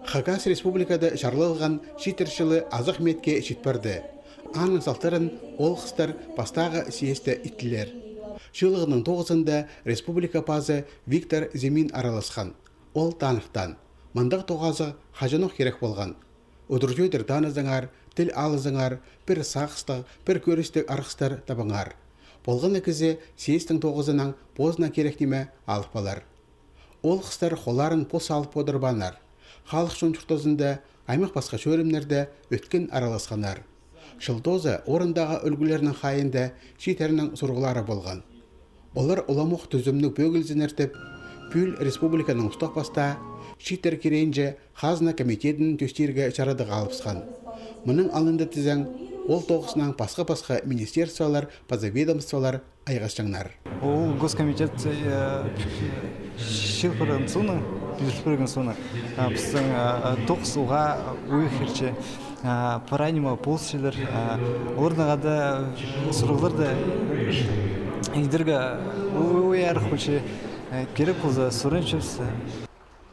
Хакас республикада жарлылған шитершілі азық метке шитпарды. Анын салтырын ол қыстар бастағы сиесті иттілер. Шылығының 9-ында республика пазы Виктор Земин араласқан. Ол танықтан. Мандық тоғазы хажанық керек болған. Удыржойдыр танызыңар, тіл алызыңар, бір сақыстық, бір көрістік арқыстар табыңар. Болған әкізе сиестің 9-ынан позына керектеме алып балар. Ол қыстар қоларын пос алып одырбанар. Халық шончұртозында аймақ басқа шөрімлерді өткен араласқанар. Шылдозы орындағы үлгілерінің қайында шитерінің сұрғылары болған. Олар оламуқ түзімнің бөгілзін әртіп, Пүл республиканың ұстақ баста шитер керейінже Қазына комитетінің төстерге чарады қалыпсқан. Мұның алынды тізен ол тоғысынан басқа-басқа министерстволар, позаведомстволар айғашчаңнар. Ол госкомитет шилқырын суны, республиканың суны, біздің тоғыс ұға өйхерче, паранима полсшілер, орнағады сұрғыларды едіргі өй арқылчы керек болса сұрын чөпсі.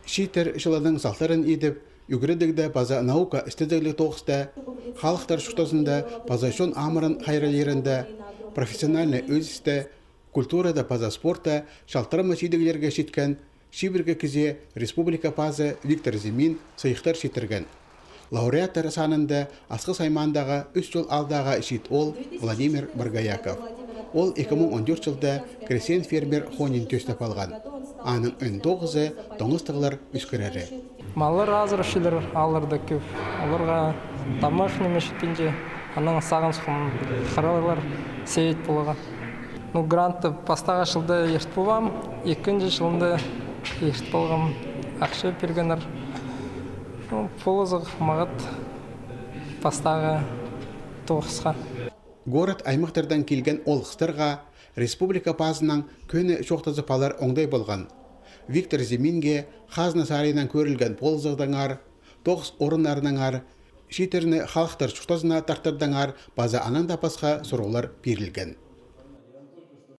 Шитер жылының салтарын едіп, үгірідігді база наука істедігілі тоғыста, халықтар шұқтасында база шон амырын хайралерінде, профессиональны өзісті, культурада база спорта, шалтырымы шидігілерге шеткен, шибірге кізе республика пазы Виктор Земин сайықтар шетірген. Лауреаттар санында асқы саймандағы 3 жыл алдағы шет ол Владимир Баргаяков. Ол 2014 жылда кресен фермер Хонин төстеп алған. Аның өн 9-ы тоңыстығылар үскірәрі. Малыр азыр шилер алырды көп. Оларға тамашны мешітінде аның сағын сұқын қаралар сейт болуға. Грантты пастаға жылда ешт болам, 2-ші жылында ешт болғам ақшы бергенер. Полызық мағыт пастаға тоғысқа. Город аймақтардан келген ол қыстырға республика пазынан көні шоқтызы палар оңдай болған. Виктор Земинге Қазына сарайынан көрілген полызығдаңар, 9 орынарынаңар, шитеріні халықтар шоқтызына тартырдаңар база анан тапасқа сұрғылар берілген.